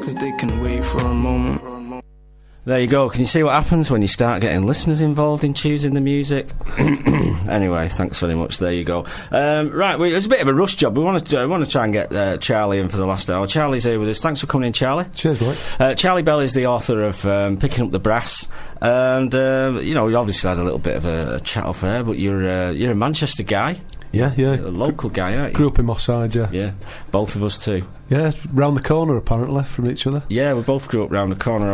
'cause they can wait for a moment. There you go. Can you see what happens when you start getting listeners involved in choosing the music? Anyway, thanks very much. There you go. Right, it was a bit of a rush job. We want to try and get Charlie in for the last hour. Charlie's here with us. Thanks for coming in, Charlie. Cheers, mate. Charlie Bell is the author of Picking Up the Brass, and you obviously had a little bit of a chat off air, but you're a Manchester guy. Yeah. A local guy, aren't you? Grew up in Moss Side, yeah. Yeah, both of us too. Yeah, round the corner apparently from each other. Yeah, we both grew up round the corner.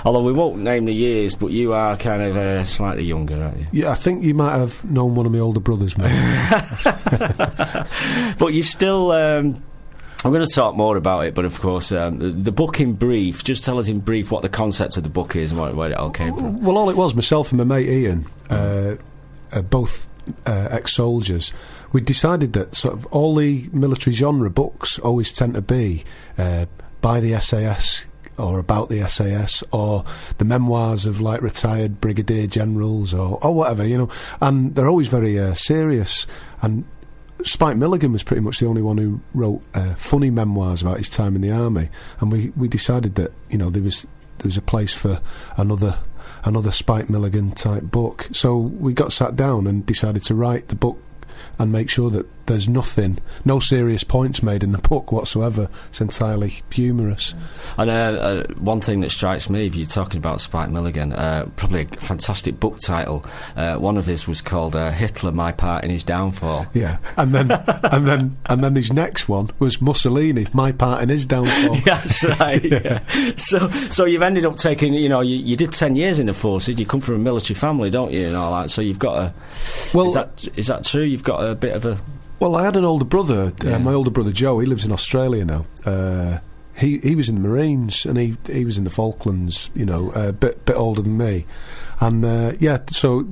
Although we won't name the years, but you are kind of slightly younger, aren't you? Yeah, I think you might have known one of my older brothers, mate. But you still... I'm going to talk more about it, but of course, the book in brief, just tell us in brief what the concept of the book is and where it all came from. Well, all it was, myself and my mate Ian, both ex-soldiers, we decided that sort of all the military genre books always tend to be by the SAS or about the SAS or the memoirs of like retired brigadier generals or whatever, and they're always very serious. And Spike Milligan was pretty much the only one who wrote funny memoirs about his time in the army, and we decided that there was a place for another Spike Milligan type book. So we got sat down and decided to write the book and make sure that there's no serious points made in the book whatsoever. It's entirely humorous. And one thing that strikes me, if you're talking about Spike Milligan, probably a fantastic book title. One of his was called Hitler, My Part in His Downfall. Yeah, and then his next one was Mussolini, My Part in His Downfall. That's right. Yeah. So you've ended up taking, you did 10 years in the forces. You come from a military family, don't you, and all that. So you've got a. Well, is that true? You've got a bit of a. Well, I had an older brother. My older brother Joe. He lives in Australia now. He was in the Marines and he was in the Falklands. A bit older than me. And so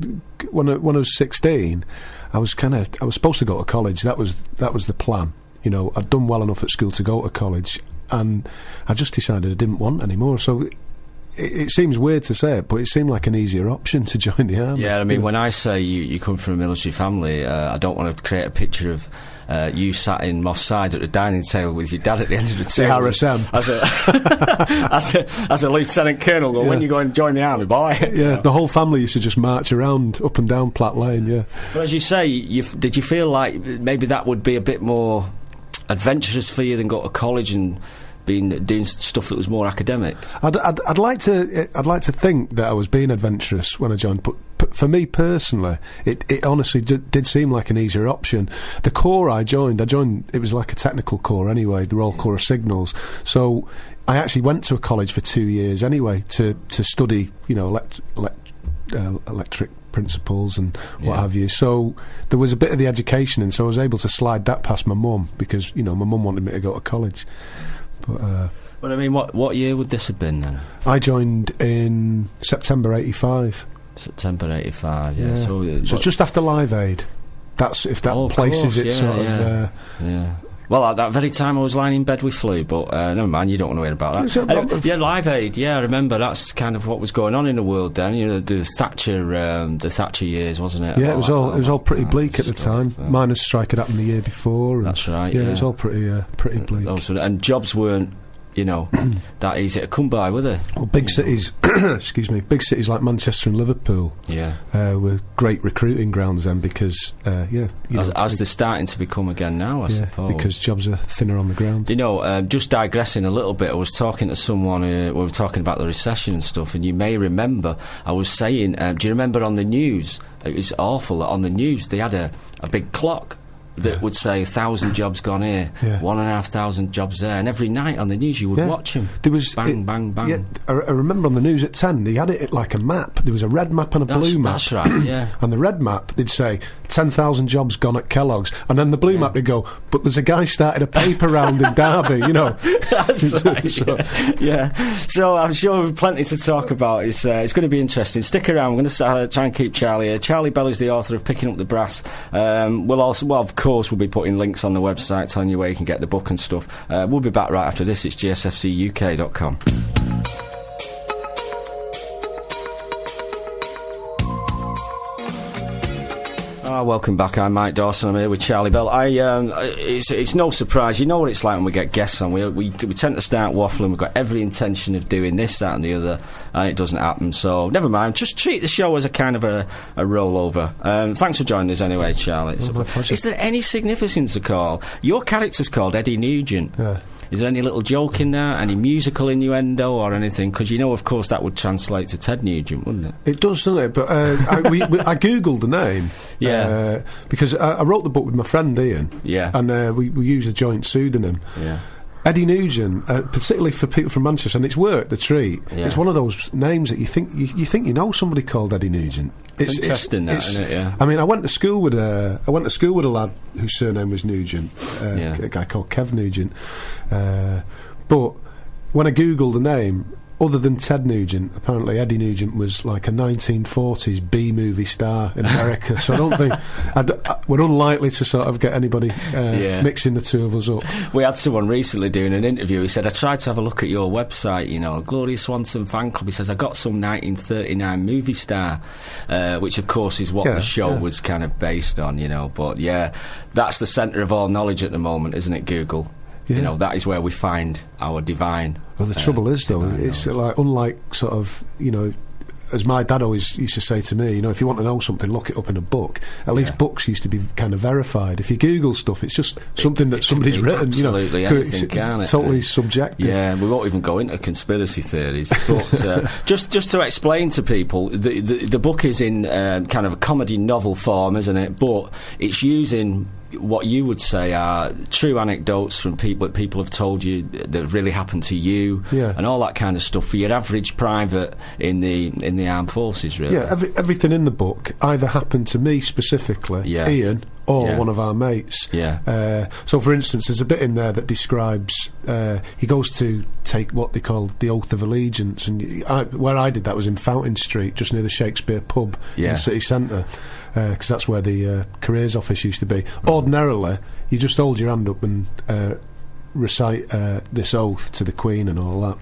when I was 16, I was supposed to go to college. That was the plan. I'd done well enough at school to go to college, and I just decided I didn't want any more. So. It seems weird to say it, but it seemed like an easier option to join the army. Yeah, I mean, when I say you come from a military family, I don't want to create a picture of you sat in Moss Side at the dining table with your dad at the end of the table. The RSM. As a lieutenant colonel, going, when you go and join the army, boy. Yeah, the whole family used to just march around up and down Platt Lane, yeah. But as you say, did you feel like maybe that would be a bit more adventurous for you than go to college and doing stuff that was more academic? I'd like to think that I was being adventurous when I joined, but for me personally, it honestly did seem like an easier option. The corps I joined, it was like a technical corps anyway, the Royal Corps of Signals. So I actually went to a college for 2 years anyway to study, electric principles and what have you. So there was a bit of the education, and so I was able to slide that past my mum because my mum wanted me to go to college. But I mean, what year would this have been then? I joined in September '85. September '85, yeah. So it's just after Live Aid. That's if that places it sort of. Yeah. Well, at that very time I was lying in bed with flu, but never mind, you don't want to hear about that. Live Aid, yeah, I remember that's kind of what was going on in the world then, the Thatcher years, wasn't it? Yeah, it was all pretty bleak at the time. Miners' strike had happened the year before. That's right, yeah. It was all pretty bleak. And jobs weren't, that easy to come by, were they? Well, big cities, big cities like Manchester and Liverpool, were great recruiting grounds then because, as they're starting to become again now, I suppose. Because jobs are thinner on the ground. Just digressing a little bit, I was talking to someone, we were talking about the recession and stuff, and you may remember, I was saying, do you remember on the news, it was awful, on the news, they had a big clock that would say 1,000 jobs gone here, 1,500 jobs there, and every night on the news you would watch them. There was bang, bang, bang. Yeah, I remember on the news at 10 they had it like a map. There was a red map and a blue map. That's right, yeah. And the red map, they'd say 10,000 jobs gone at Kellogg's, and then the blue map would go, but there's a guy started a paper round in Derby, That's right, yeah. So I'm sure we've plenty to talk about. It's going to be interesting. Stick around, we're going to try and keep Charlie here. Charlie Bell is the author of Picking Up the Brass. Of course, we'll be putting links on the website telling you where you can get the book and stuff. We'll be back right after this. It's gsfcuk.com. Welcome back. I'm Mike Dawson. I'm here with Charlie Bell. It's no surprise. You know what it's like when we get guests on. We tend to start waffling. We've got every intention of doing this, that and the other, and it doesn't happen. So never mind. Just treat the show as a kind of a rollover. Thanks for joining us anyway, Charlie. My pleasure. Is there any significance at all? Your character's called Eddie Nugent. Yeah. Is there any little joke in there, any musical innuendo or anything? Because you know, of course, that would translate to Ted Nugent, wouldn't it? It does, doesn't it? But I googled the name, because I wrote the book with my friend Ian, and we used a joint pseudonym. Yeah. Eddie Nugent, particularly for people from Manchester, and it's worked the treat. Yeah. It's one of those names that you think you know somebody called Eddie Nugent. It's interesting, isn't it? Yeah. I mean, I went to school with a lad whose surname was Nugent, a guy called Kev Nugent. But when I googled the name, other than Ted Nugent, apparently Eddie Nugent was like a 1940s B-movie star in America. So I don't think we're unlikely to sort of get anybody mixing the two of us up. We had someone recently doing an interview. He said, I tried to have a look at your website, you know, Gloria Swanson fan club. He says, I got some 1939 movie star, which of course is what the show was kind of based on, you know. But yeah, that's the centre of all knowledge at the moment, isn't it, Google? Yeah. You know, that is where we find our divine. Well, the trouble is, though, it's like, unlike sort of, you know, as my dad always used to say to me, you know, if you want to know something, look it up in a book. At least books used to be kind of verified. If you Google stuff, it's just something that somebody's written. Absolutely, you know, anything, can't it? Totally subjective. Yeah, we won't even go into conspiracy theories. But just to explain to people, the book is in kind of a comedy novel form, isn't it? But it's using what you would say are true anecdotes from people that people have told you that really happened to you, and all that kind of stuff for your average private in the armed forces, really. Yeah, everything in the book either happened to me specifically, Ian, or one of our mates. Yeah. So, for instance, there's a bit in there that describes he goes to take what they call the Oath of Allegiance, and where I did that was in Fountain Street, just near the Shakespeare pub in the city centre, because that's where the careers office used to be. Ordinarily, you just hold your hand up and recite this oath to the Queen and all that.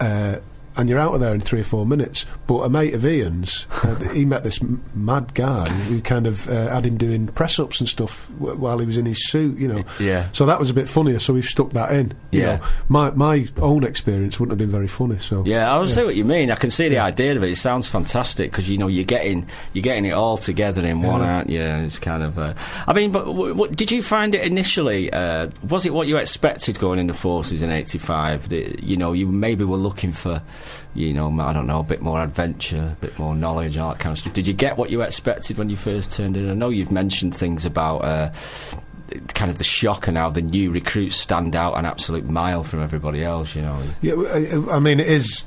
Yeah. And you're out of there in 3 or 4 minutes. But a mate of Ian's, he met this mad guy who kind of had him doing press-ups and stuff while he was in his suit, you know. Yeah. So that was a bit funnier, so we've stuck that in. You know, my own experience wouldn't have been very funny, so... Yeah, I see what you mean. I can see the idea of it. It sounds fantastic, because, you know, you're getting it all together in one, aren't you? It's kind of... I mean, but what did you find it initially... was it what you expected going in the forces in 85? That, you know, you maybe were looking for... You know, I don't know, a bit more adventure, a bit more knowledge, all that kind of stuff. Did you get what you expected when you first turned in? I know you've mentioned things about kind of the shock and how the new recruits stand out an absolute mile from everybody else, you know. Yeah, I mean, it is,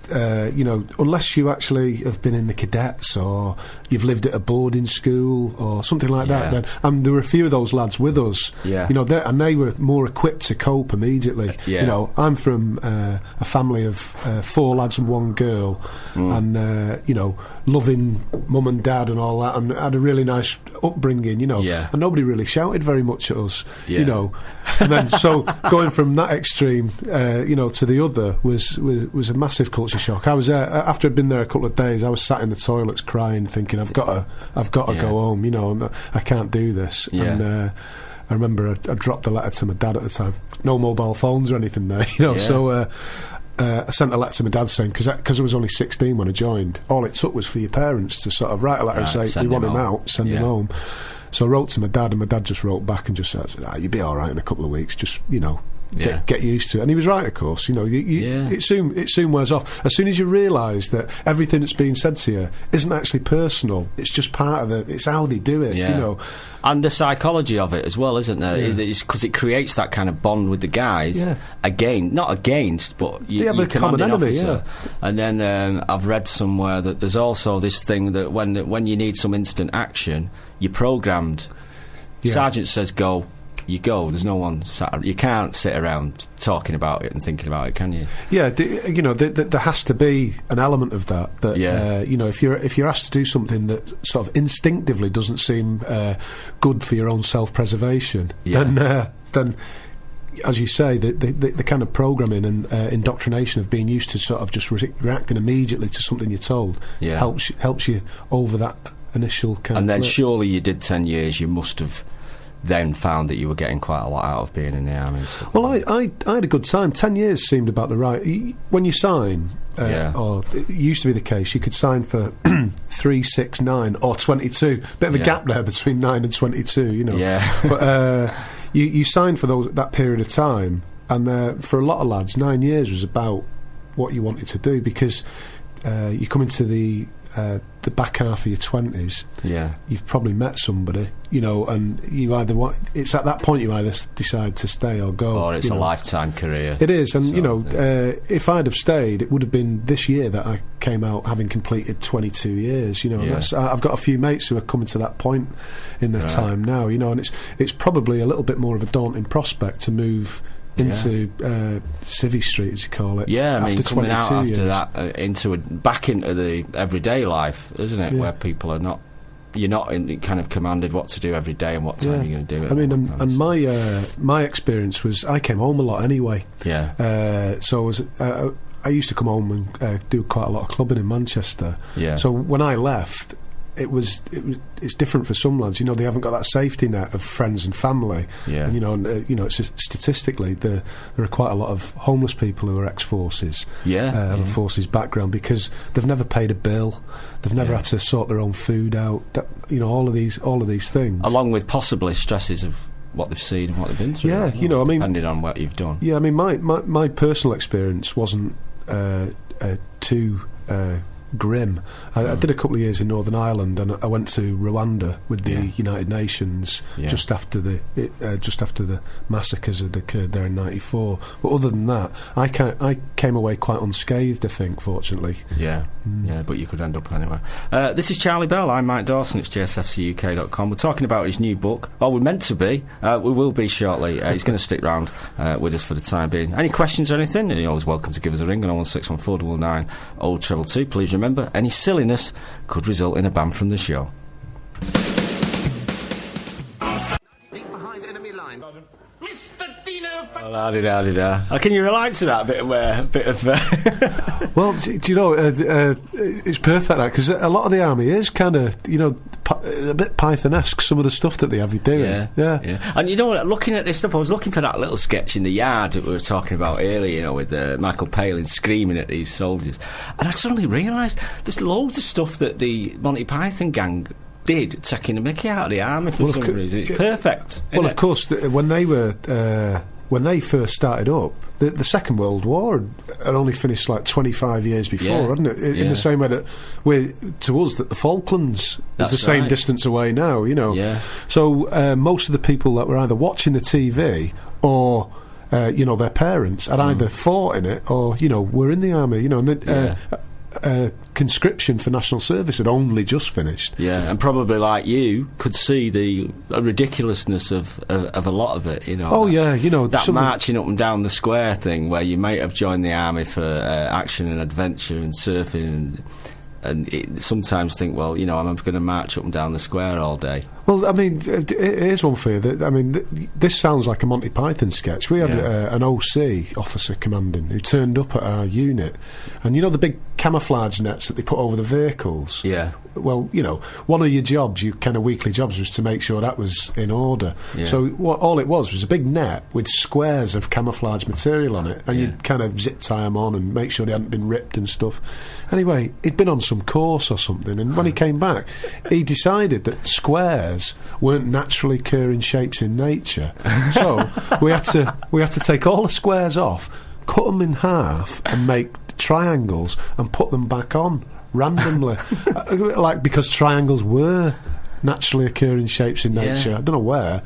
you know, unless you actually have been in the cadets or you've lived at a boarding school or something like that, then there were a few of those lads with us, you know, and they were more equipped to cope immediately. You know, I'm from a family of 4 lads and 1 girl, and, you know, loving mum and dad and all that, and had a really nice upbringing, you know, and nobody really shouted very much at us, you know, and then so going from that extreme, you know, to the other was a massive culture shock. I was after I'd been there a couple of days, I was sat in the toilets crying, thinking I've got to go home, you know, I can't do this. And I remember I dropped a letter to my dad at the time. No mobile phones or anything there, you know. So I sent a letter to my dad saying, because I was only 16 when I joined, all it took was for your parents to sort of write a letter and say, we want him out, send him home. So I wrote to my dad, and my dad just wrote back and just said, you'll be all right in a couple of weeks, just, you know, get used to it. And he was right, of course. You know, it soon wears off. As soon as you realise that everything that's being said to you isn't actually personal, it's just part of it's how they do it, you know. And the psychology of it as well, isn't there? It's because it creates that kind of bond with the guys. Not against, but you have a common enemy. And then I've read somewhere that there's also this thing that when you need some instant action, you're programmed. Sergeant says go. You go. There's no one. You can't sit around talking about it and thinking about it, can you? Yeah, you know, there has to be an element of that. That you know, if you're asked to do something that sort of instinctively doesn't seem good for your own self-preservation, then. As you say, the kind of programming and indoctrination of being used to sort of just reacting immediately to something you're told helps you over initial kind And of then blip. surely you did 10 years, you must have then found that you were getting quite a lot out of being in the army. Well, I had a good time. 10 years seemed about the right. When you sign, or it used to be the case, you could sign for 3, 6, 9 or 22. Bit of a gap there between 9 and 22, you know. Yeah. But you signed for that period of time, and for a lot of lads, 9 years was about what you wanted to do, because you come into the back half of your 20s, you've probably met somebody, you know, and you either it's at that point you either decide to stay or go, or it's a lifetime career. It is, and you know, if I'd have stayed, it would have been this year that I came out having completed 22 years, you know. And I've got a few mates who are coming to that point in their time now, you know, and it's probably a little bit more of a daunting prospect to move into Civvy Street, as you call it. Yeah, I mean, coming out after years. that, back into the everyday life, isn't it? Where people are not, you're not kind of commanded what to do every day and what time you're going to do it. I mean, and my experience was I came home a lot anyway. Yeah. So I used to come home and do quite a lot of clubbing in Manchester. Yeah. So when I left, it's different for some lads. You know, they haven't got that safety net of friends and family. Yeah. And it's just, statistically there are quite a lot of homeless people who are ex-forces. Have a forces background, because they've never paid a bill, they've never had to sort their own food out. All of these things, along with possibly stresses of what they've seen and what they've been through. Yeah, you know, I mean, depending on what you've done. Yeah, I mean, my personal experience wasn't too grim. I did a couple of years in Northern Ireland, and I went to Rwanda with the United Nations just after the massacres had occurred there in '94. But other than that, I came away quite unscathed, I think, fortunately. Yeah, but you could end up anywhere. This is Charlie Bell. I'm Mike Dawson. It's jsfcuk.com. We're talking about his new book. Oh, we're meant to be. We will be shortly. He's going to stick around with us for the time being. Any questions or anything? You're always welcome to give us a ring on 01614 999 022. Please remember, any silliness could result in a ban from the show. Deep behind enemy lines. Mr. Dino. Can you relate to that bit of? Well, do you know, it's perfect, because a lot of the army is kind of, you know, a bit Python-esque, some of the stuff that they have you doing. Yeah. And you know what, looking at this stuff, I was looking for that little sketch in the yard that we were talking about earlier, you know, with Michael Palin screaming at these soldiers. And I suddenly realised there's loads of stuff that the Monty Python gang did, taking the mickey out of the army for some reason. It's perfect. Well, of course, when they first started up, the Second World War had only finished like 25 years before, hadn't it? In the same way that to us that the Falklands is the same distance away now, you know. Yeah. So most of the people that were either watching the TV or their parents had either fought in it or, you know, were in the army, you know, and conscription for national service had only just finished. Yeah, and probably like you could see the ridiculousness of a lot of it, you know. Oh yeah, you know, that marching up and down the square thing where you might have joined the army for action and adventure and surfing and sometimes think, well, you know, I'm going to march up and down the square all day. Well, I mean, here's one for you. I mean, this sounds like a Monty Python sketch. We had an OC officer commanding who turned up at our unit, and you know the big camouflage nets that they put over the vehicles? Yeah. Well, you know, one of your jobs, your kind of weekly jobs, was to make sure that was in order. Yeah. So all it was a big net with squares of camouflage material on it, and you'd kind of zip tie them on and make sure they hadn't been ripped and stuff. Anyway, he'd been on some course or something, and when he came back, he decided that squares weren't naturally occurring shapes in nature. So we had to take all the squares off, cut them in half, and make triangles and put them back on randomly, because triangles were naturally occurring shapes in nature. I don't know where,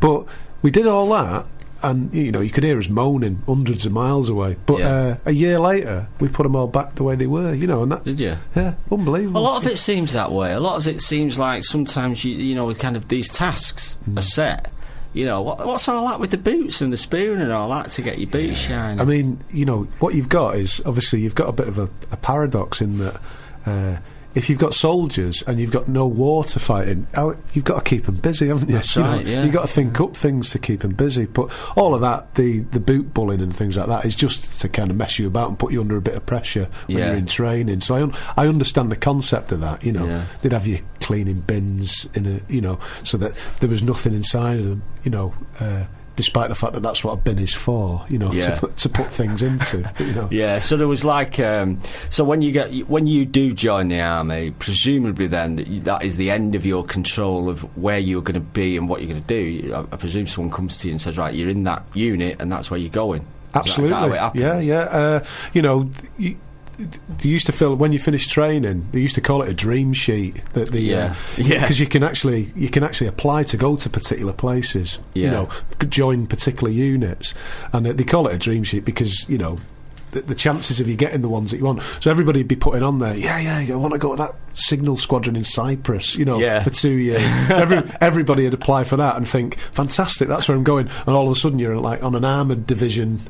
but we did all that, and you know, you could hear us moaning hundreds of miles away. But a year later, we put them all back the way they were. You know, and that did you? Yeah, unbelievable. A lot of it seems that way. A lot of it seems like sometimes you know, with kind of these tasks are set. You know, what's all that with the boots and the spoon and all that to get your boots shining? I mean, you know, what you've got is, obviously, you've got a bit of a paradox in that if you've got soldiers and you've got no war to fight in, you've got to keep them busy, haven't you? That's right, yeah. You've got to think up things to keep them busy. But all of that, the boot bulling and things like that, is just to kind of mess you about and put you under a bit of pressure when you're in training. So I understand the concept of that. They'd have you cleaning bins so that there was nothing inside of them. Despite the fact that that's what a bin is for, to put things into. Yeah. So there was like, so when you do join the army, presumably then that is the end of your control of where you're going to be and what you're going to do. I presume someone comes to you and says, right, you're in that unit and that's where you're going. Absolutely. Is that how it happens? Yeah. They used to fill when you finish training. They used to call it a dream sheet. Because you can actually apply to go to particular places. Join particular units, and they call it a dream sheet because the chances of you getting the ones that you want. So everybody'd be putting on there, I want to go to that signal squadron in Cyprus, for 2 years. Everybody would apply for that and think, fantastic, that's where I'm going. And all of a sudden you're like on an armoured division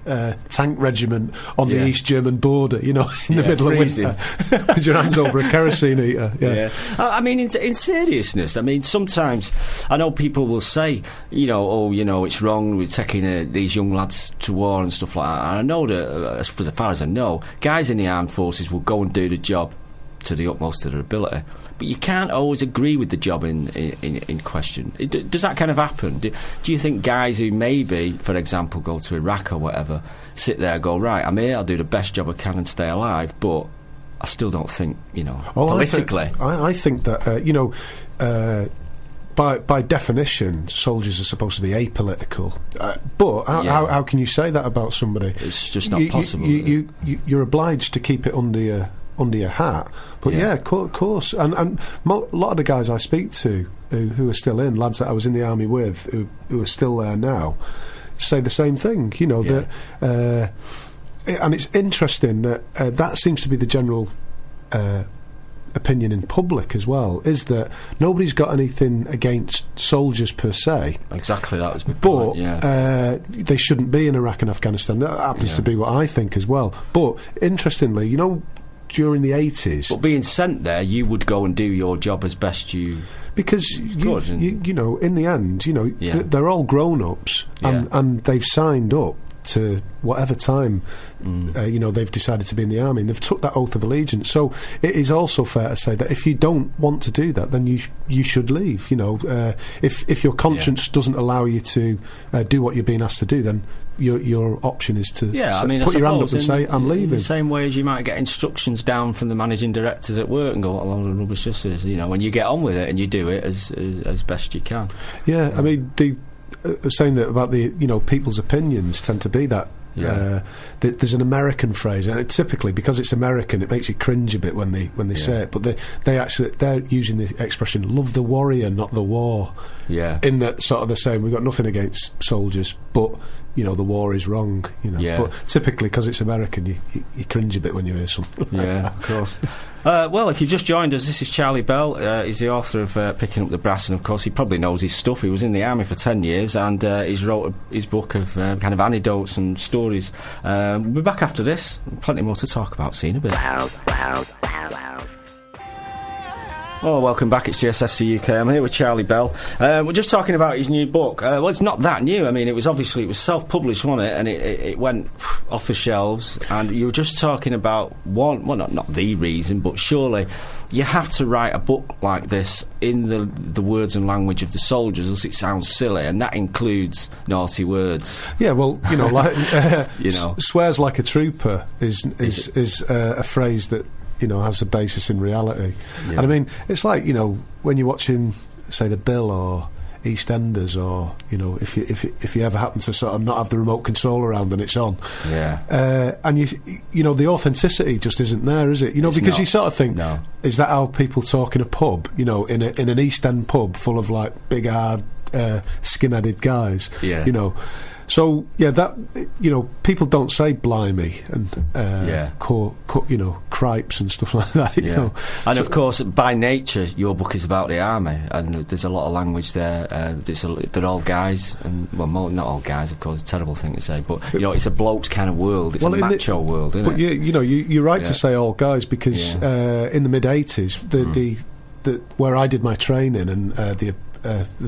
tank regiment on the East German border, in the middle freezing. Of winter, with your hands over a kerosene eater. Yeah. I mean, in seriousness, I mean, sometimes I know people will say, it's wrong, we're taking these young lads to war and stuff like that. And I know that, as far as I know, guys in the armed forces will go and do the job to the utmost of their ability, but you can't always agree with the job in question. Does that kind of happen? Do you think guys who maybe, for example, go to Iraq or whatever, sit there and go, right, I'm here, I'll do the best job I can and stay alive, but I still don't think, politically. I think that, by definition, soldiers are supposed to be apolitical. But how can you say that about somebody? It's just not possible. You're obliged to keep it under your hat. But of course. And a lot of the guys I speak to who are still in, lads that I was in the army with, who are still there now, say the same thing. That, and it's interesting that that seems to be the general opinion in public as well, is that nobody's got anything against soldiers per se. Exactly, that was my point. But they shouldn't be in Iraq and Afghanistan. That happens to be what I think as well. But interestingly, during the 80s, but being sent there, you would go and do your job as best you because could, in the end, they're all grown-ups and they've signed up to whatever time they've decided to be in the army, and they've took that oath of allegiance. So it is also fair to say that if you don't want to do that, then you should leave. If your conscience doesn't allow you to do what you're being asked to do, then your option is to put your hand up and say, I'm leaving. In the same way as you might get instructions down from the managing directors at work and go, what a load of rubbish this is, when you get on with it and you do it as best you can. Yeah, I mean, saying that about the people's opinions tend to be that there's an American phrase, and typically because it's American, it makes you cringe a bit when they say it. But they're using the expression "love the warrior, not the war." Yeah, in that sort of they're saying we've got nothing against soldiers, but the war is wrong. But typically because it's American, you cringe a bit when you hear something. Yeah, of course. Well, if you've just joined us, this is Charlie Bell. He's the author of Picking Up the Brass, and of course he probably knows his stuff. He was in the army for 10 years, and he's wrote his book of kind of anecdotes and stories. We'll be back after this. Plenty more to talk about. See you in a bit. Oh, welcome back. It's GSFC UK. I'm here with Charlie Bell. We're just talking about his new book. Well, it's not that new. I mean, it was self-published, wasn't it? And it went off the shelves. And you were just talking about not the reason, but surely you have to write a book like this in the words and language of the soldiers, else it sounds silly, and that includes naughty words. Yeah, well, swears like a trooper is a phrase that has a basis in reality. Yeah. And I mean, it's like, when you're watching, say, The Bill or EastEnders, or, if you ever happen to sort of not have the remote control around and it's on. Yeah. And the authenticity just isn't there, is it? Because not. You sort of think, is that how people talk in a pub? In an East End pub full of, like, big, hard, skin-headed guys? Yeah. So that people don't say blimey and cripes and stuff like that. You know? And of course, by nature, your book is about the army, and there's a lot of language there. They're all guys, and not all guys, of course. It's a terrible thing to say, but it's a bloke's kind of world. It's a macho world, isn't it? But you're right to say all guys, because in the mid '80s, the where I did my training and the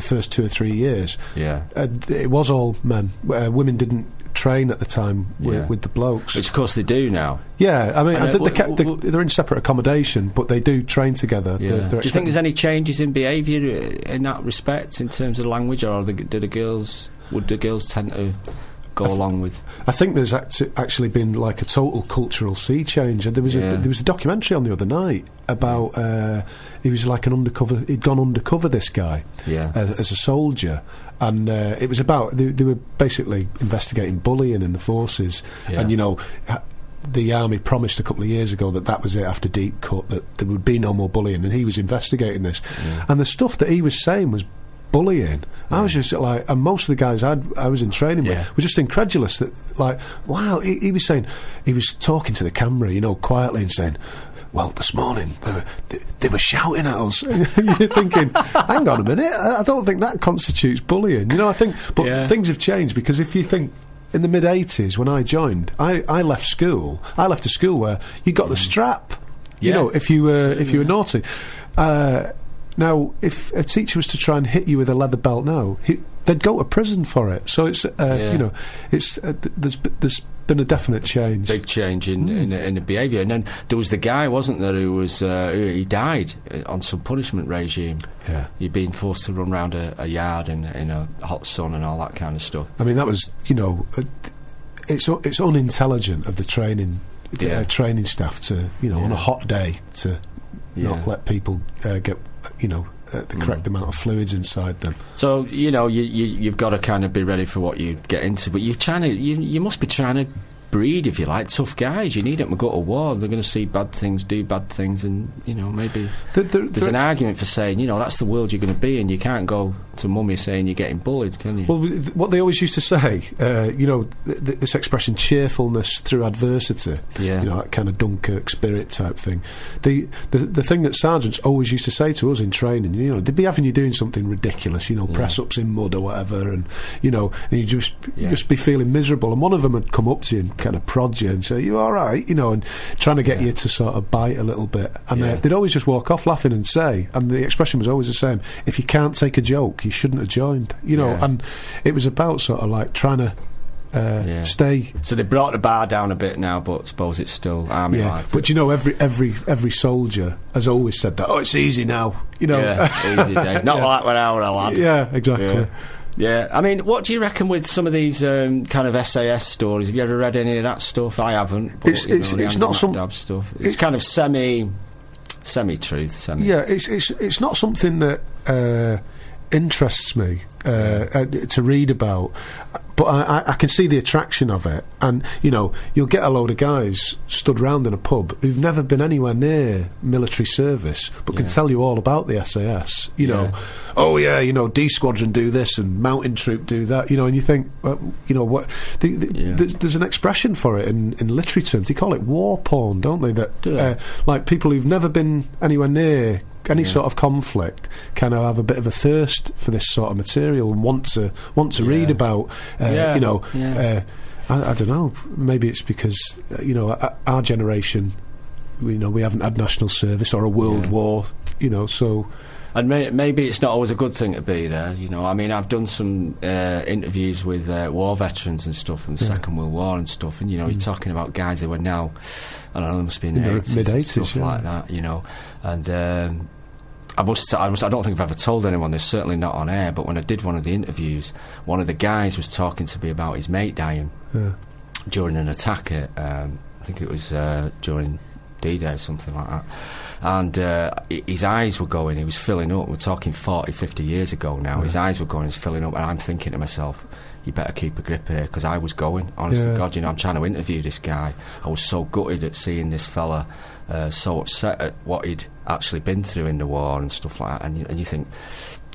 first 2 or 3 years, it was all men. Women didn't train at the time with the blokes, which of course they do now. Yeah, I mean, they're in separate accommodation, but they do train together. Do you think there's any changes in behaviour in that respect, in terms of language, or would the girls tend to go along with? I think there's actually been like a total cultural sea change, and there was a documentary on the other night about he was like he'd gone undercover, this guy, as a soldier, and it was about they were basically investigating bullying in the forces, and the army promised a couple of years ago that was it after Deep Cut, that there would be no more bullying, and he was investigating this, and the stuff that he was saying was bullying. I was just like, and most of the guys I was in training with were just incredulous that, like, wow, he was saying, he was talking to the camera, quietly, and saying, well, this morning they were shouting at us. You're thinking, hang on a minute, I don't think that constitutes bullying. I think, but things have changed, because if you think, in the mid '80s when I joined, I left school. I left a school where you got the strap. If you were naughty. Now, if a teacher was to try and hit you with a leather belt now, they'd go to prison for it. So it's, there's been a definite change. Big change in the behaviour. And then there was the guy, wasn't there, who was he died on some punishment regime. Yeah, he'd been forced to run around a yard in a hot sun and all that kind of stuff. I mean, that was it's unintelligent of the training staff to on a hot day to not let people get the correct amount of fluids inside them. So you've got to kind of be ready for what you get into, but you must be trying to breed, if you like, tough guys. You need them to go to war. They're going to see bad things, do bad things, and maybe there's an argument for saying that's the world you're going to be in. You can't go to mummy saying you're getting bullied, can you? Well, what they always used to say, this expression, cheerfulness through adversity, that kind of Dunkirk spirit type thing. The thing that sergeants always used to say to us in training, they'd be having you doing something ridiculous, press ups in mud or whatever, and and you just be feeling miserable, and one of them would come up to you and kind of prod you and say, "You all right?" and trying to get you to sort of bite a little bit, and they'd always just walk off laughing and say, and the expression was always the same: if you can't take a joke, you shouldn't have joined. And it was about sort of like trying to stay. So they brought the bar down a bit now, but I suppose it's still army life. But every soldier has always said that. Oh, it's easy now. Easy days. Not like when I was a lad. Yeah, exactly. Yeah, I mean, what do you reckon with some of these kind of SAS stories? Have you ever read any of that stuff? I haven't. But, it's not some stuff. It's kind of semi-truth. Yeah, it's not something that interests me to read about, but I can see the attraction of it, and you'll get a load of guys stood round in a pub who've never been anywhere near military service but can tell you all about the SAS. D Squadron do this and Mountain Troop do that, and you think, well, what? There's an expression for it in literary terms. They call it war porn, don't they? That like people who've never been anywhere near any sort of conflict kind of have a bit of a thirst for this sort of material and want to read about. I don't know. Maybe it's because our generation, we haven't had national service or a world war. So. And maybe it's not always a good thing to be there, I mean, I've done some interviews with war veterans and stuff from the Second World War and stuff, and you're talking about guys who are now, I don't know, they must be in their mid-80s, stuff like that, and I don't think I've ever told anyone this, certainly not on air, but when I did one of the interviews, one of the guys was talking to me about his mate dying during an attack at, I think it was during D-Day or something like that. And his eyes were going, he was filling up. We're talking 40, 50 years ago now. His eyes were going, he was filling up, and I'm thinking to myself, you better keep a grip here, because I was going, honest to God, I'm trying to interview this guy. I was so gutted at seeing this fella so upset at what he'd actually been through in the war and stuff like that, and you think,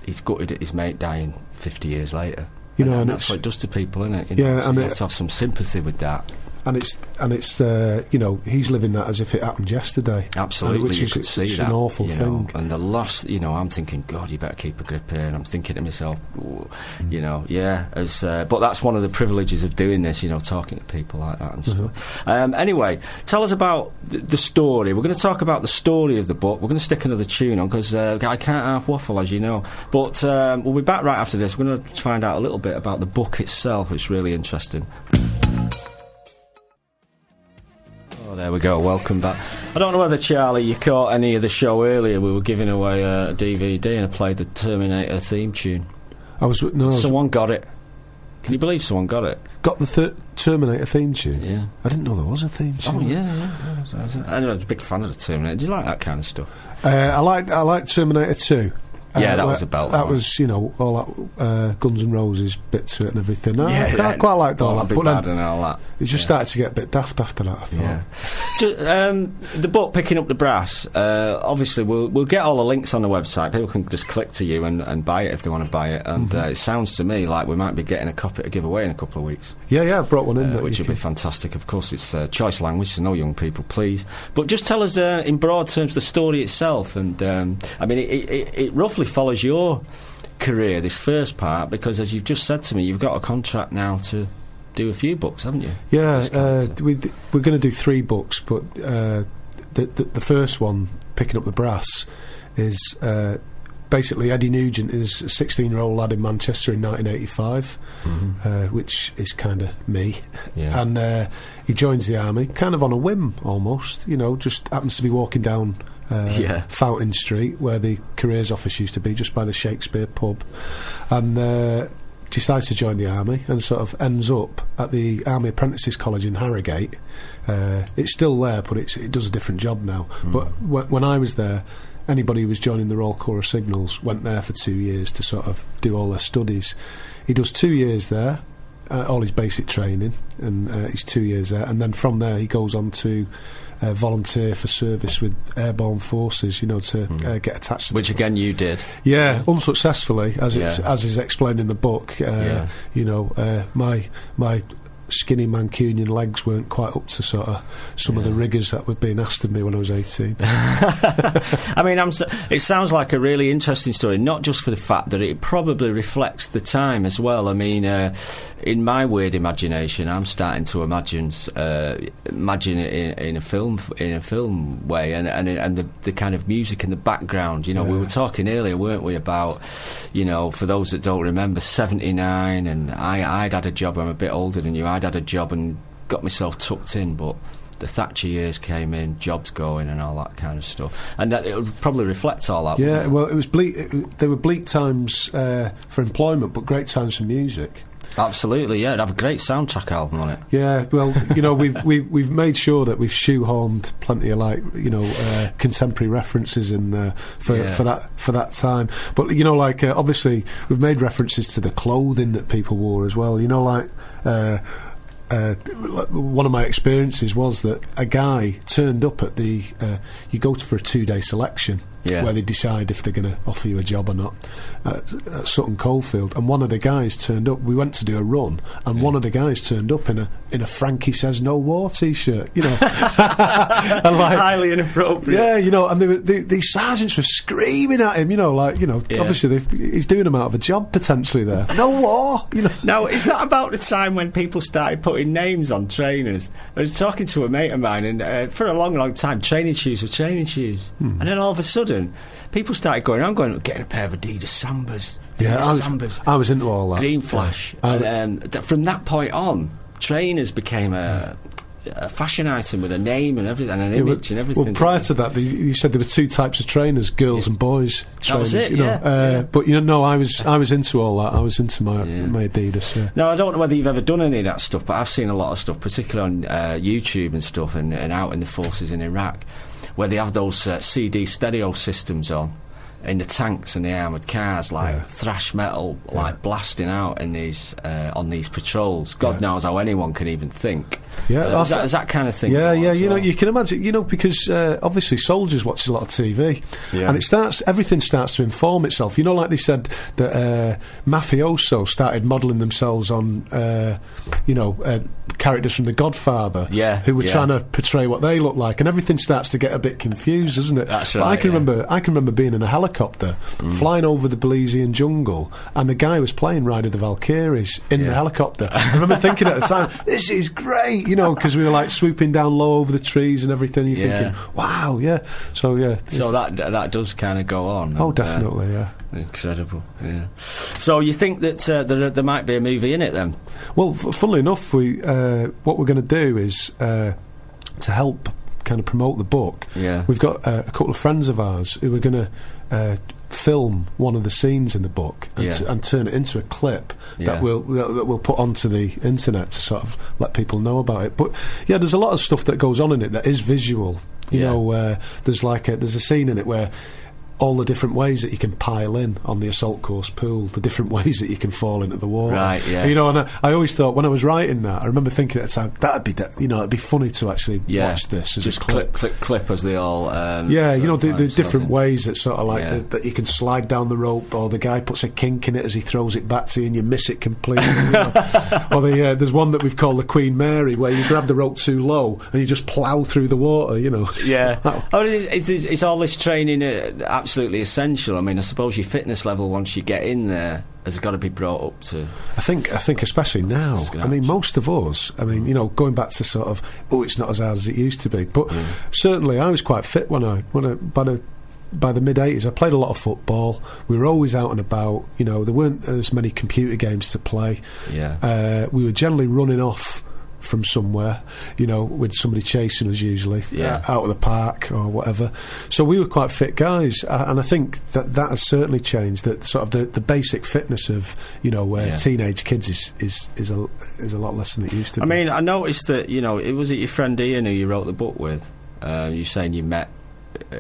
he's gutted at his mate dying 50 years later. You know, and that's what it does to people, isn't it? Yeah, and you have to have some sympathy with that. And it's you know, he's living that as if it happened yesterday. Absolutely, which you is could see it's that, an awful thing. And the last, I'm thinking, God, you better keep a grip here. And I'm thinking to myself, but that's one of the privileges of doing this, talking to people like that and stuff. Anyway, tell us about the story. We're going to talk about the story of the book. We're going to stick another tune on because I can't half waffle, as you know. But we'll be back right after this. We're going to find out a little bit about the book itself. It's really interesting. There we go, welcome back. I don't know whether, Charlie, you caught any of the show earlier. We were giving away a DVD and I played the Terminator theme tune. Someone got it. Can you believe someone got it? Got the Terminator theme tune? Yeah. I didn't know there was a theme tune. Oh, yeah. I was a big fan of the Terminator. Do you like that kind of stuff? I like Terminator 2. Yeah, that was about that. Was, all that Guns N' Roses bit to it and everything. I quite liked all that. But then and all that. It just started to get a bit daft after that, I thought. Yeah. The book, Picking Up the Brass, obviously we'll get all the links on the website. People can just click to you and buy it if they want to buy it. And it sounds to me like we might be getting a copy to give away in a couple of weeks. Yeah, I brought one in. Which will be fantastic. Of course, it's choice language, so no young people, please. But just tell us in broad terms the story itself. And, it roughly follows your career, this first part, because as you've just said to me, you've got a contract now to do a few books, haven't you? Yeah, we're going to do 3 books, but the first one, Picking Up the Brass, is basically Eddie Nugent is a 16-year-old lad in Manchester in 1985, which is kind of me. Yeah. And he joins the army, kind of on a whim almost, just happens to be walking down Fountain Street, where the careers office used to be, just by the Shakespeare pub, and decides to join the army and sort of ends up at the Army Apprentices College in Harrogate. It's still there, but it does a different job now. But when I was there, anybody who was joining the Royal Corps of Signals went there for 2 years to sort of do all their studies. He does 2 years there, all his basic training, and he's 2 years there, and then from there he goes on to volunteer for service with airborne forces, to get attached to which again you did. Yeah, unsuccessfully, as is explained in the book. My skinny Mancunian legs weren't quite up to sort of some of the rigours that were being asked of me when I was 18. I mean, it sounds like a really interesting story, not just for the fact that it probably reflects the time as well. I mean, in my weird imagination, I'm starting to imagine it in a film way, and the kind of music in the background. We were talking earlier, weren't we, about for those that don't remember, 79, and I'd had a job. I'm a bit older than you. I'd had a job and got myself tucked in, but the Thatcher years came in, jobs going and all that kind of stuff, and that it would probably reflect all that. Yeah, well, it was bleak. There were bleak times for employment, but great times for music. Absolutely, yeah. It'd have a great soundtrack album on it. Yeah, well, we've made sure that we've shoehorned plenty of contemporary references in there for that time. But obviously we've made references to the clothing that people wore as well. One of my experiences was that a guy turned up at the you go for a 2-day selection where they decide if they're going to offer you a job or not at Sutton Coldfield, and one of the guys turned up. We went to do a run, and one of the guys turned up in a Frankie Says No War t-shirt, and highly inappropriate. Yeah, and these sergeants were screaming at him, obviously he's doing them out of a job potentially there. No war, Now, is that about the time when people started putting names on trainers? I was talking to a mate of mine, and for a long time, training shoes were training shoes, and then all of a sudden, people started going around getting a pair of Adidas Sambas. I was into all that. Green Flash. And from that point on, trainers became a fashion item with a name and everything, and an image and everything. Well, prior to that, you said there were 2 types of trainers, girls and boys trainers. That was it, But I was into all that. I was into my Adidas. Yeah. Now, I don't know whether you've ever done any of that stuff, but I've seen a lot of stuff, particularly on YouTube and stuff, and out in the forces in Iraq, where they have those CD stereo systems on in the tanks and the armoured cars, thrash metal, blasting out in these on these patrols. God knows how anyone can even think Yeah, is that kind of thing? Yeah, going on as you know, well? you can imagine, you know, because obviously soldiers watch a lot of TV, and everything starts to inform itself. You know, like they said that mafioso started modelling themselves on, characters from The Godfather, who were trying to portray what they look like, and everything starts to get a bit confused, doesn't it? That's but right. I can remember being in a helicopter, flying over the Belizean jungle, and the guy was playing Ride of the Valkyries in the helicopter. I remember thinking at the time, this is great, you know, because we were like swooping down low over the trees and everything. You're thinking, wow, So that does kind of go on. Oh, definitely, Incredible, yeah. So you think that there might be a movie in it then? Well, funnily enough, what we're going to do is to help kind of promote the book. Yeah. We've got a couple of friends of ours who are going to film one of the scenes in the book and turn it into a clip that we'll put onto the internet to sort of let people know about it. But yeah, there's a lot of stuff that goes on in it that is visual. You know, there's a scene in it where all the different ways that you can pile in on the assault course pool, the different ways that you can fall into the water. Right, yeah. You know, and I always thought, when I was writing that, I remember thinking at the time, it'd be funny to actually watch this as just a clip. clip as they all... the different ways that sort of like, that you can slide down the rope, or the guy puts a kink in it as he throws it back to you and you miss it completely. You know? Or there's one that we've called the Queen Mary, where you grab the rope too low and you just plough through the water, you know. Yeah. Is all this training absolutely essential? I mean, I suppose your fitness level once you get in there has got to be brought up to... I think especially now, I mean, most of us, I mean, you know, going back to sort of, it's not as hard as it used to be, but certainly I was quite fit by the mid-80s. I played a lot of football. We were always out and about. You know, there weren't as many computer games to play. We were generally running off from somewhere, you know, with somebody chasing us, usually out of the park or whatever. So we were quite fit guys, and I think that has certainly changed. That sort of the basic fitness of, you know, teenage kids is a lot less than it used to be. I mean, I noticed that, you know, was it your friend Ian who you wrote the book with? You're saying you met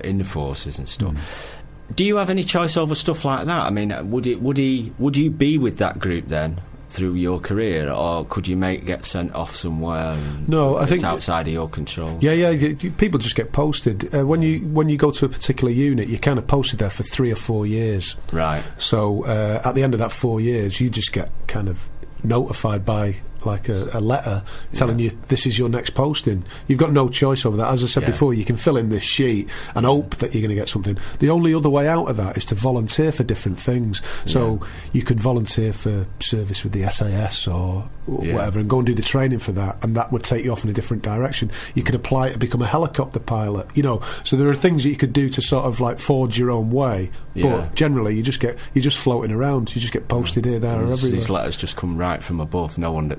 in the forces and stuff. Do you have any choice over stuff like that? I mean, would you be with that group then through your career, or could you get sent off somewhere? No, I think it's outside of your control. People just get posted. When you go to a particular unit, you're kind of posted there for 3 or 4 years. Right. So at the end of that 4 years, you just get kind of notified by like a letter telling you this is your next posting. You've got no choice over that. As I said before, you can fill in this sheet and hope that you're going to get something. The only other way out of that is to volunteer for different things. So you could volunteer for service with the SAS or whatever, and go and do the training for that, and that would take you off in a different direction. You could apply to become a helicopter pilot, you know. So there are things that you could do to sort of like forge your own way, but generally you're just floating around. You just get posted here, there, or everywhere. These letters just come right from above.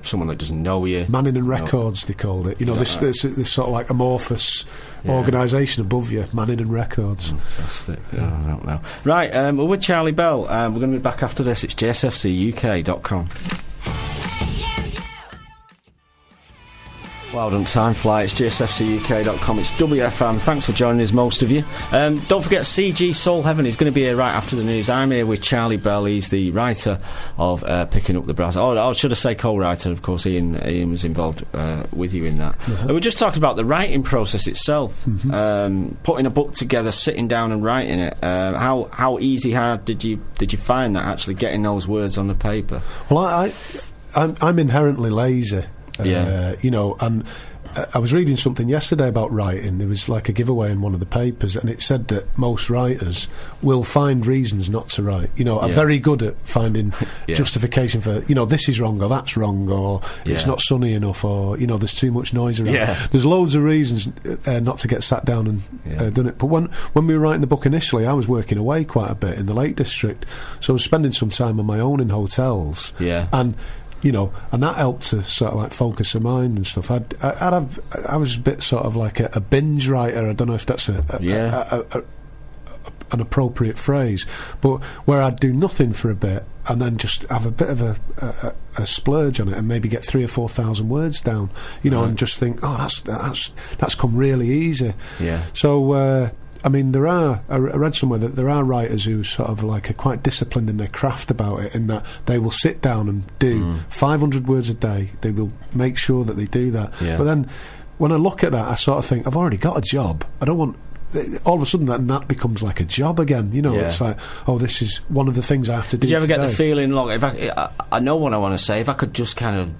Someone that doesn't know you. Manning and Records, they called it. You know, this sort of like amorphous organisation above you, Manning and Records. Fantastic. I don't know. Right, we're with Charlie Bell. We're going to be back after this. It's jsfcuk.com. Well done, time fly. It's jsfcuk.com. It's WFM. Thanks for joining us, most of you. Don't forget CG Soul Heaven is going to be here right after the news. I'm here with Charlie Bell. He's the writer of Picking Up the Brass. Oh, should I say co-writer? Of course, Ian was involved with you in that. We just talked about the writing process itself. Putting a book together, sitting down and writing it. How easy, hard did you find that, actually getting those words on the paper? Well, I'm inherently lazy. You know, and I was reading something yesterday about writing. There was like a giveaway in one of the papers, and it said that most writers will find reasons not to write. You know, are very good at finding justification for, you know, this is wrong or that's wrong, or it's not sunny enough, or, you know, there's too much noise around. There's loads of reasons not to get sat down and done it. But when we were writing the book initially, I was working away quite a bit in the Lake District, so I was spending some time on my own in hotels. And you know, and that helped to sort of like focus the mind and stuff. I was a bit sort of like a binge writer. I don't know if that's an appropriate phrase, but where I'd do nothing for a bit and then just have a bit of a splurge on it and maybe get 3,000 or 4,000 words down, you know, and just think, oh, that's come really easy. So I mean, I read somewhere that there are writers who sort of like are quite disciplined in their craft about it, in that they will sit down and do 500 words a day. They will make sure that they do that. Yeah. But then, when I look at that, I sort of think, I've already got a job. I don't want... All of a sudden, that becomes like a job again. You know, it's like, oh, this is one of the things I have to do. Did you ever today. get the feeling, look, if I know what I want to say, if I could just kind of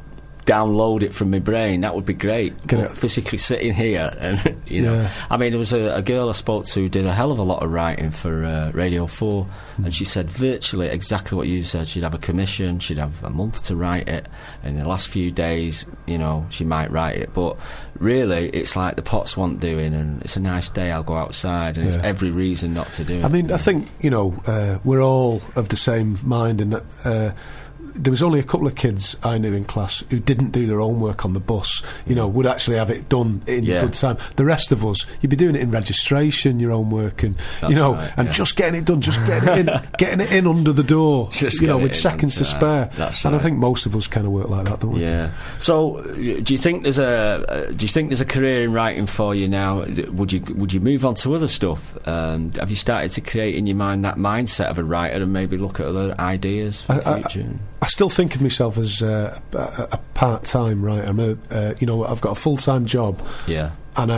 download it from my brain, that would be great. Physically sitting here and, you know. I mean, there was a girl I spoke to who did a hell of a lot of writing for Radio 4, and she said virtually exactly what you said. She'd have a commission, she'd have a month to write it, and in the last few days, you know, she might write it. But really, it's like the pots want doing, and it's a nice day, I'll go outside, and it's every reason not to do it. I mean, I think, you know, we're all of the same mind in that... there was only a couple of kids I knew in class who didn't do their homework on the bus, you know, would actually have it done in good time. The rest of us, you'd be doing it in registration, your homework, and, you know, just getting it done, just getting it in under the door, you know, with seconds to spare. And I think most of us kind of work like that, don't we? Yeah. So, do you think there's a career in writing for you now? Would you move on to other stuff? Have you started to create in your mind that mindset of a writer and maybe look at other ideas for the future? I still think of myself as a part-time writer. I'm you know, I've got a full-time job. Yeah. And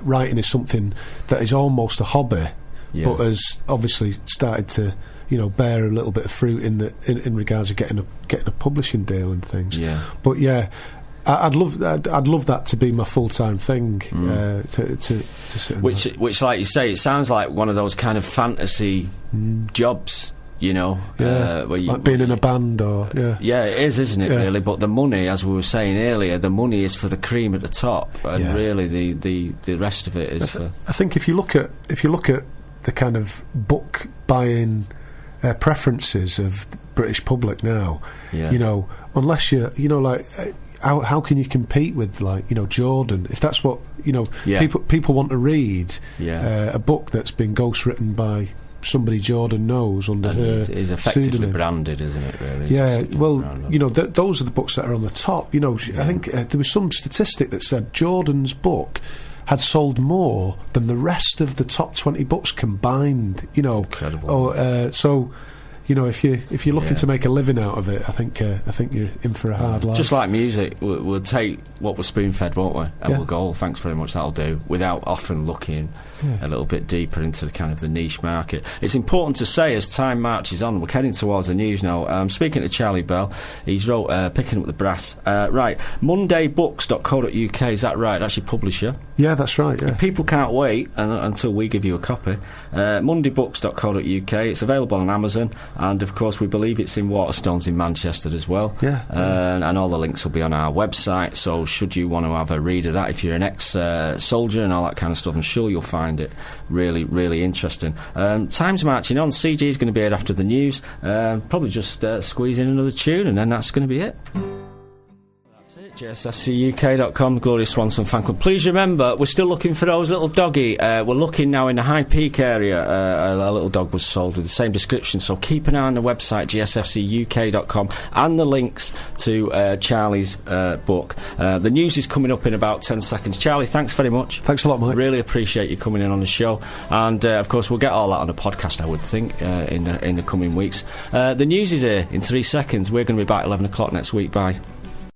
writing is something that is almost a hobby, but has obviously started to, you know, bear a little bit of fruit in regards to getting a publishing deal and things. Yeah. But yeah, I'd love that to be my full-time thing. To sit. Which, like you say, it sounds like one of those kind of fantasy jobs. You know, like being in a band, or it is, isn't it? Really, but the money, as we were saying earlier, the money is for the cream at the top, and really the rest of it is. I think if you look at the kind of book buying preferences of the British public now, you know, unless you know, like. How can you compete with, like, you know, Jordan, if that's what, you know, people want to read a book that's been ghostwritten by somebody Jordan knows under her is effectively pseudonym. Branded, isn't it, really? Yeah, well, you know, those are the books that are on the top. You know, I think there was some statistic that said Jordan's book had sold more than the rest of the top 20 books combined, you know. Incredible. So, you know, if you're looking to make a living out of it, I think you're in for a hard life. Just like music, we'll take what we're spoon-fed, won't we? And we'll go, oh, thanks very much, that'll do, without often looking a little bit deeper into the kind of the niche market. It's important to say, as time marches on, we're heading towards the news now. I'm speaking to Charlie Bell. He's wrote Picking Up the Brass. Right, mondaybooks.co.uk, is that right? That's your publisher. Yeah, that's right, yeah. People can't wait until we give you a copy. mondaybooks.co.uk. It's available on Amazon. And of course, we believe it's in Waterstones in Manchester as well. And all the links will be on our website. So, should you want to have a read of that, if you're an ex-soldier and all that kind of stuff, I'm sure you'll find it really, really interesting. Time's marching on. CG is going to be here after the news. Probably just squeeze in another tune, and then that's going to be it. JSFCUK.com, Gloria Swanson fan club. Please remember, we're still looking for those little doggy. We're looking now in the High Peak area. A little dog was sold with the same description, so keep an eye on the website, JSFCUK.com, and the links to Charlie's book. The news is coming up in about 10 seconds. Charlie, thanks very much. Thanks a lot, Mike. Really appreciate you coming in on the show. And, of course, we'll get all that on a podcast, I would think, in the coming weeks. The news is here in 3 seconds. We're going to be back 11 o'clock next week. Bye.